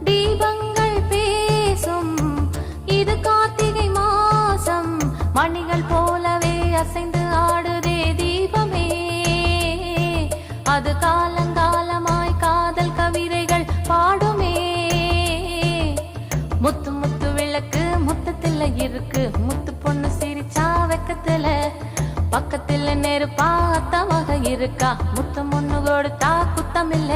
தீபங்கள் பேசும் இது கார்த்திகை மாசம், மணிகள் போலவே அசைந்து ஆடுதே தீபமே. அது காலங்காலமாய் காதல் கவிதைகள் பாடுமே. முத்து முத்து விளக்கு முத்தத்துல இருக்கு, முத்து பொண்ணு சிரிச்சா வெக்கத்துல, பக்கத்துல நெருப்பா அத்தமாக இருக்கா, முத்தம் ஒண்ணு கொடுத்தா குத்தமில்ல.